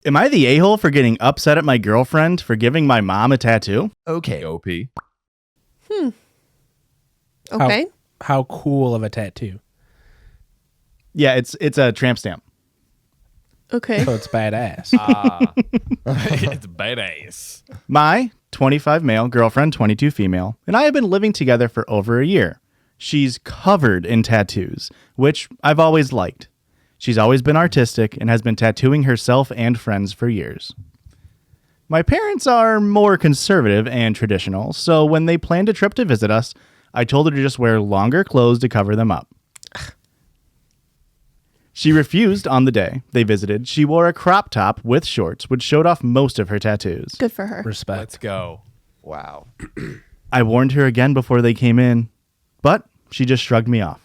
Am I the a-hole for getting upset at my girlfriend for giving my mom a tattoo? Okay, OP. Okay. How cool of a tattoo? Yeah, it's a tramp stamp. Okay. So it's badass. It's badass. My 25 male, girlfriend 22 female, and I have been living together for over a year. She's covered in tattoos, which I've always liked. She's always been artistic and has been tattooing herself and friends for years. My parents are more conservative and traditional, so when they planned a trip to visit us, I told her to just wear longer clothes to cover them up. She refused on the day they visited. She wore a crop top with shorts, which showed off most of her tattoos. Good for her. Respect. Let's go. Wow. I warned her again before they came in, but she just shrugged me off.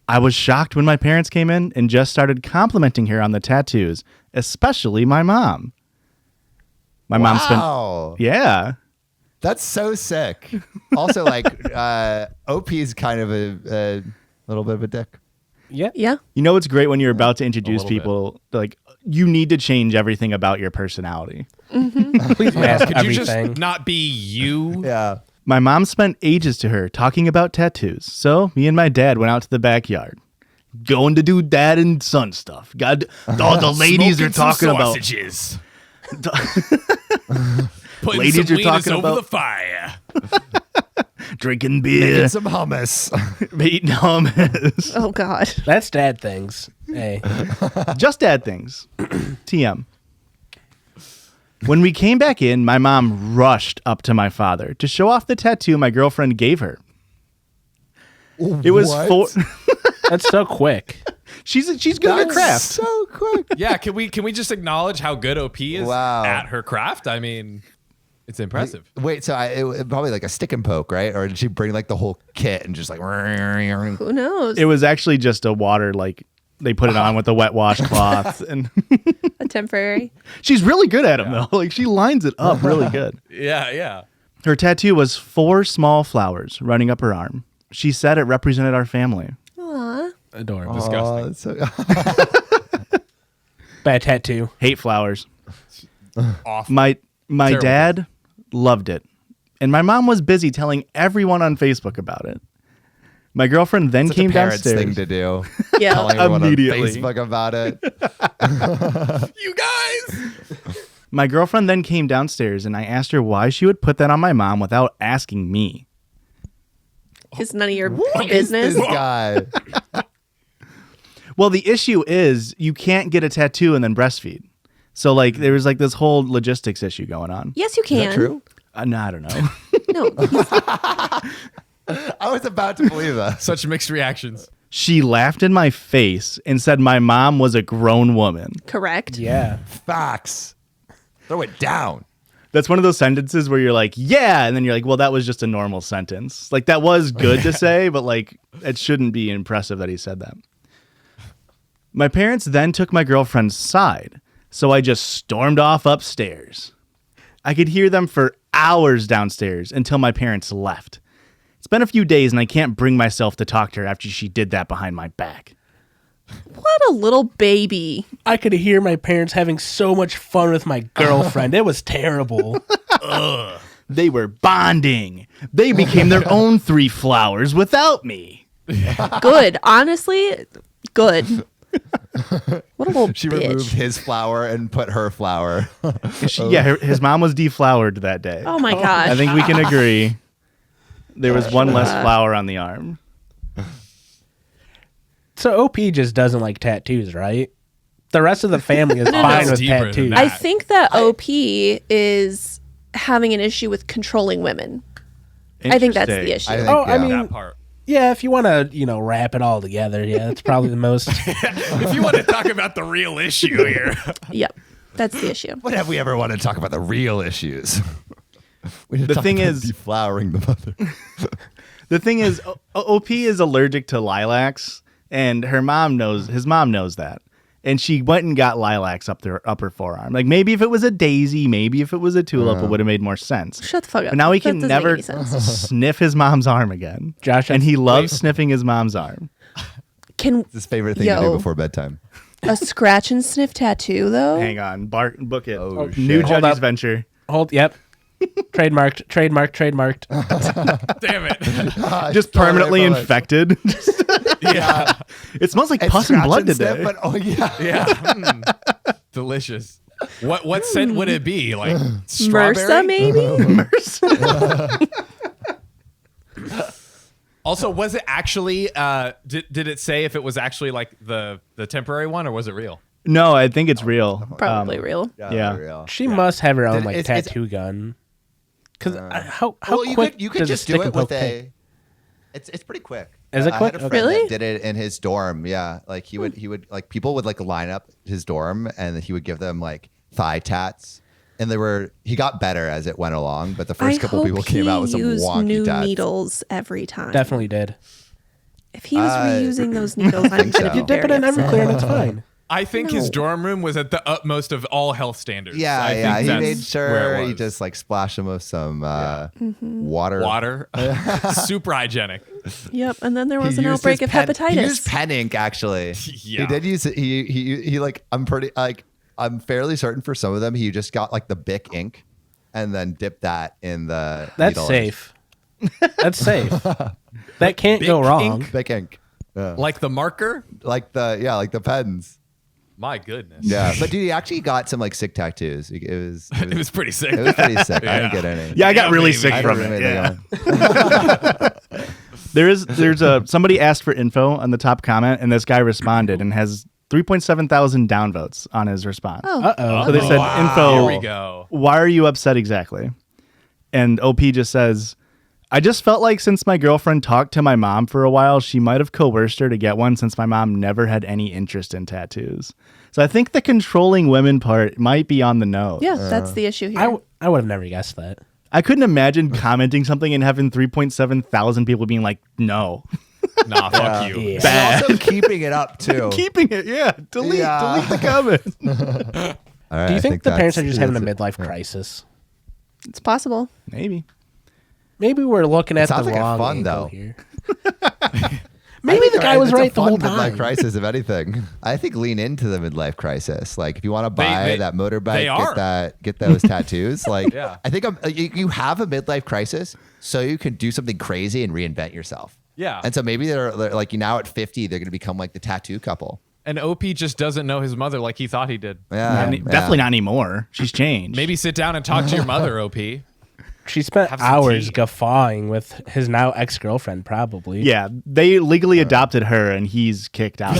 I was shocked when my parents came in and just started complimenting her on the tattoos, especially my mom. My mom spent... Yeah. That's so sick. Also, like, OP's kind of a little bit of a dick. Yeah. Yeah. You know what's great when you're about to introduce little people, like, you need to change everything about your personality. Please mask Could you everything. just not be you? Yeah. My mom spent ages to her talking about tattoos, so me and my dad went out to the backyard. Going to do dad and son stuff. God, all the ladies are talking about... sausages. Ladies some are talking wieners over about- the fire. Drinking beer, Get some hummus. eating hummus. Oh, God. That's dad things. Hey. Just dad things. TM. When we came back in, my mom rushed up to my father to show off the tattoo my girlfriend gave her. It was What? That's so quick. She's good at her craft. So quick. Yeah, can we just acknowledge how good OP is Wow. at her craft? I mean, it's impressive. Wait, so it probably like a stick and poke, right? Or did she bring like the whole kit and just like? Who knows? It was actually just a water, like they put it on with a wet washcloth, and A temporary. she's really good at them though. Like she lines it up really good. Yeah. Her tattoo was 4 small flowers running up her arm. She said it represented our family. Aw. Adorable. Disgusting. Bad tattoo. Hate flowers. Awful. My Terrible. dad loved it, and my mom was busy telling everyone on Facebook about it. My girlfriend then Such came a parent's downstairs. thing to do. Yeah. Telling everyone on Immediately. Facebook about it. You guys. My girlfriend then came downstairs, and I asked her why she would put that on my mom without asking me. It's none of your This business. guy. Well, the issue is you can't get a tattoo and then breastfeed. So, like, there was like this whole logistics issue going on. Yes, you can. True. No, I don't know. No. I was about to believe that. Such mixed reactions. She laughed in my face and said my mom was a grown woman. Correct. Yeah. Facts. Throw it down. That's one of those sentences where you're like, yeah, and then you're like, well, that was just a normal sentence. Like, that was good to say, but like, it shouldn't be impressive that he said that. My parents then took my girlfriend's side, so I just stormed off upstairs. I could hear them for hours downstairs until my parents left. It's been a few days, and I can't bring myself to talk to her after she did that behind my back. What a little baby. I could hear my parents having so much fun with my girlfriend. It was terrible. They were bonding. They became their own 3 flowers without me. Good. Honestly, good. What a little She bitch. removed his flower and put her flower. His mom was deflowered that day. Oh my gosh. I think we can agree. There was one less flower on the arm. So OP just doesn't like tattoos, right? The rest of the family is fine It's with deeper than tattoos. that. I think that OP is having an issue with controlling women. I think that's the Interesting. issue. I think, I mean, That part. yeah, if you want to, wrap it all together, yeah, that's probably the most. If you want to talk about the real issue here. Yep. That's the issue. When have we ever wanted to talk about the real issues? We The thing is- deflowering the mother. The thing is, OP is allergic to lilacs, and his mom knows that. And she went and got lilacs up her forearm. Like, maybe if it was a daisy, maybe if it was a tulip, it would have made more sense. Shut the fuck up. But now he That can doesn't make never any sense. sniff his mom's arm again. Josh, and he loves sniffing his mom's arm. Can It's his favorite thing to do Yo. before bedtime. A scratch and sniff tattoo, though. Hang on, book it. Oh, shit. New Hold Judge's up. venture. Yep. Trademarked. Damn it. Just Stole it permanently from us. infected. Yeah. It smells like It's pus and scratch blood sniff, today. but oh yeah. Yeah. Delicious. What scent would it be? Like strawberry? MRSA, maybe? Also, was it actually? Did it say if it was actually like the temporary one or was it real? No, I think it's real. Probably real. Yeah. Real. She must have her own Did- like it's- tattoo gun. Because how Well, quick you could does just stick do it and poke with take? a. It's pretty quick. Is it I quick? had a friend Really? that did it in his dorm. Yeah, like he would like people would like line up his dorm and he would give them like thigh tats, and he got better as it went along. But the first couple people came out with some used wonky new tats. needles every time. Definitely did. If he was reusing those needles, I'm think so. gonna You be Dip it very in upset. Everclear and it's fine. I think his No. dorm room was at the utmost of all health standards. Yeah, I yeah. think He that's made where sure it he was. just like splashed him with some Mm-hmm. water. water, super hygienic. Yep, and then there was He an used outbreak his of pen- hepatitis. He used pen ink actually. Yeah. He did use it. He like I'm fairly certain for some of them he just got like the Bic ink and then dipped that in the That's needle. safe. That's safe. That can't go Bic wrong. ink? Bic ink. Yeah. Like the marker. Like the pens. My goodness. Yeah, but dude, he actually got some like sick tattoos. It was It was pretty sick. it was pretty sick. I didn't Yeah. get any. Yeah, I got Yeah, really baby. sick I from don't it. really Yeah. There's a somebody asked for info on the top comment, and this guy responded and has 3.7 thousand downvotes on his response. Oh, Uh-oh. So they said, Wow. info. Here we go. Why are you upset exactly? And OP just says, I just felt like since my girlfriend talked to my mom for a while, she might have coerced her to get one since my mom never had any interest in tattoos. So I think the controlling women part might be on the nose. yeah, that's the issue here. I would have never guessed that. I couldn't imagine commenting something and having 3.7 thousand people being like, no. Nah, fuck you. Yeah. And also keeping it up too. Keeping it, yeah. Delete the comment. All right, Do you I think the parents are that's- just having a that's it. midlife crisis? It's possible. Maybe. Maybe we're looking at the sounds like a wrong fun, angle though. here. I Maybe think the guy was it's a right the fun whole midlife time. crisis, if anything. I think lean into the midlife crisis. Like if you want to buy They- that they motorbike, are. get those tattoos. Like Yeah. I think you have a midlife crisis, so you can do something crazy and reinvent yourself. Yeah. And so maybe they're like you now at 50, they're going to become like the tattoo couple. And OP just doesn't know his mother like he thought he did. Yeah, Definitely not anymore. She's changed. Maybe sit down and talk to your mother, OP. She spent Have some hours tea. guffawing with his now ex-girlfriend, probably. Yeah, they legally adopted her and he's kicked out.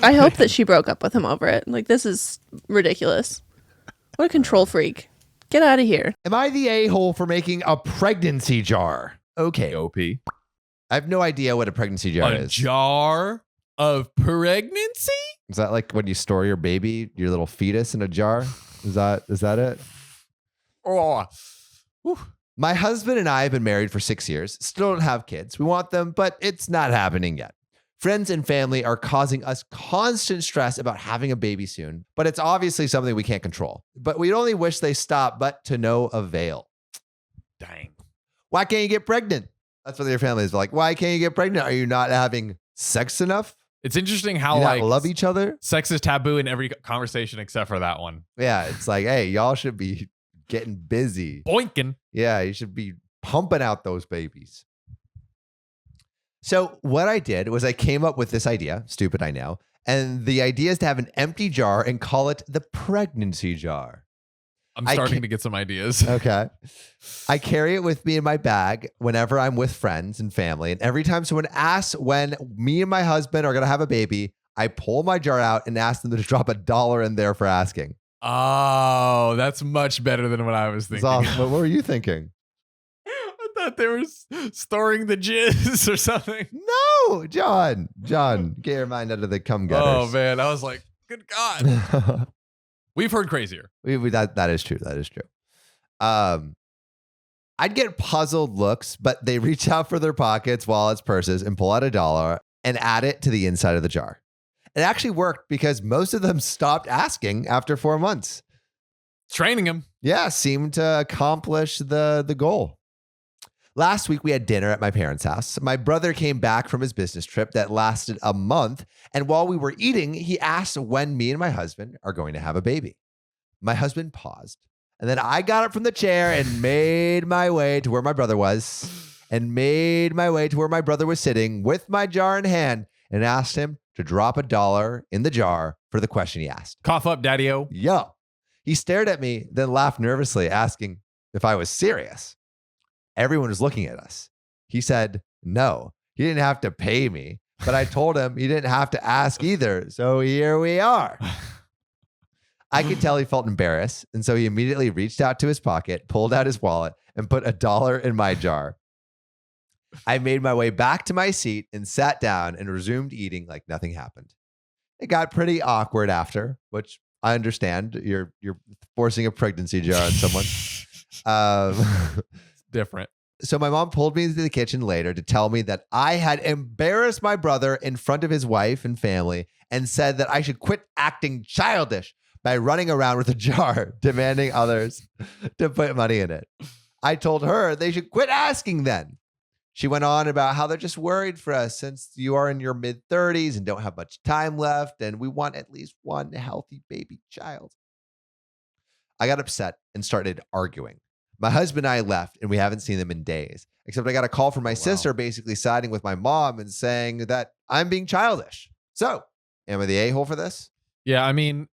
I hope that she broke up with him over it. Like, this is ridiculous. What a control freak. Get out of here. Am I the a-hole for making a pregnancy jar? Okay. OP. I have no idea what a pregnancy jar A is. jar of pregnancy? Is that like when you store your baby, your little fetus in a jar? Is that it? Oh. Whew. My husband and I have been married for 6 years, still don't have kids. We want them, but it's not happening yet. Friends and family are causing us constant stress about having a baby soon, but it's obviously something we can't control. But we'd only wish they stop, but to no avail. Dang. Why can't you get pregnant? That's what their family is like. Why can't you get pregnant? Are you not having sex enough? It's interesting Do how you like not love each other? sex is taboo in every conversation except for that one. Yeah, it's like, hey, y'all should be getting busy. Boinking. Yeah, you should be pumping out those babies. So what I did was I came up with this idea, stupid I know, and the idea is to have an empty jar and call it the pregnancy jar. I'm I starting can't- to get some ideas. Okay. I carry it with me in my bag whenever I'm with friends and family. And every time someone asks when me and my husband are going to have a baby, I pull my jar out and ask them to drop $1 in there for asking. Oh, that's much better than what I was It's thinking. awesome. What were you thinking? I thought they were storing the jizz or something. No, John, get your mind out of the cum gutters. Oh man, I was like, good God. We've heard crazier. That is true. That is true. I'd get puzzled looks, but they reach out for their pockets, wallets, purses, and pull out $1 and add it to the inside of the jar. It actually worked because most of them stopped asking after 4 months. Training him. Yeah, seemed to accomplish the goal. Last week, we had dinner at my parents' house. My brother came back from his business trip that lasted a month. And while we were eating, he asked when me and my husband are going to have a baby. My husband paused. And then I got up from the chair and made my way to where my brother was and made my way to where my brother was sitting with my jar in hand and asked him to drop $1 in the jar for the question he asked. Cough up, daddy-o. Yo. He stared at me, then laughed nervously, asking if I was serious. Everyone was looking at us. He said, no, he didn't have to pay me, but I told him he didn't have to ask either. So here we are. I could tell he felt embarrassed. And so he immediately reached out to his pocket, pulled out his wallet, and put $1 in my jar. I made my way back to my seat and sat down and resumed eating like nothing happened. It got pretty awkward after, which I understand. You're forcing a pregnancy jar on someone. Different. So my mom pulled me into the kitchen later to tell me that I had embarrassed my brother in front of his wife and family and said that I should quit acting childish by running around with a jar, demanding others to put money in it. I told her they should quit asking then. She went on about how they're just worried for us since you are in your mid-30s and don't have much time left, and we want at least one healthy baby child. I got upset and started arguing. My husband and I left, and we haven't seen them in days, except I got a call from my sister basically siding with my mom and saying that I'm being childish. So, am I the a-hole for this? Yeah, I mean,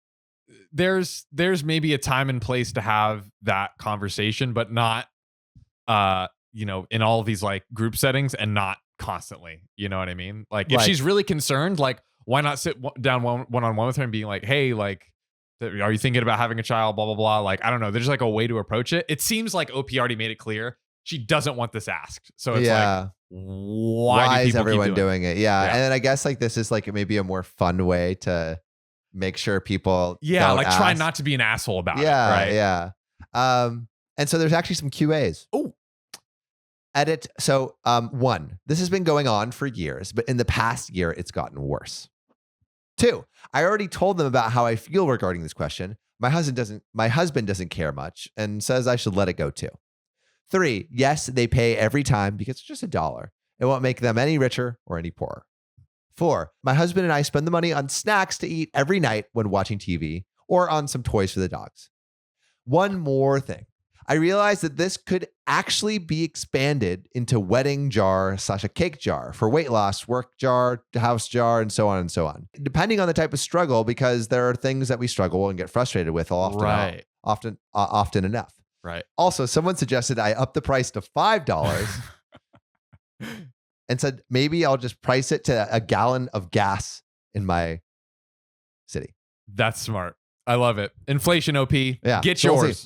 there's maybe a time and place to have that conversation, but not in all of these like group settings and not constantly. You know what I mean? Like if she's really concerned, like why not sit down one-on-one with her and being like, hey, like, are you thinking about having a child? Blah, blah, blah. Like, I don't know. There's like a way to approach it. It seems like OP already made it clear she doesn't want this asked. So it's like, why is everyone doing it? Yeah. And then I guess like this is like maybe a more fun way to make sure people don't try ask. not to be an asshole about it. Right? Yeah. And so there's actually some QAs. Oh. Edit. So one, this has been going on for years, but in the past year, it's gotten worse. 2, I already told them about how I feel regarding this question. My husband doesn't care much and says I should let it go too. 3, yes, they pay every time because it's just $1. It won't make them any richer or any poorer. 4, my husband and I spend the money on snacks to eat every night when watching TV or on some toys for the dogs. One more thing. I realized that this could actually be expanded into wedding jar / a cake jar for weight loss, work jar, house jar, and so on and so on. Depending on the type of struggle, because there are things that we struggle and get frustrated with often enough. Right. Also, someone suggested I up the price to $5 and said maybe I'll just price it to a gallon of gas in my city. That's smart. I love it. Inflation, OP. Yeah. Get So we'll yours. see.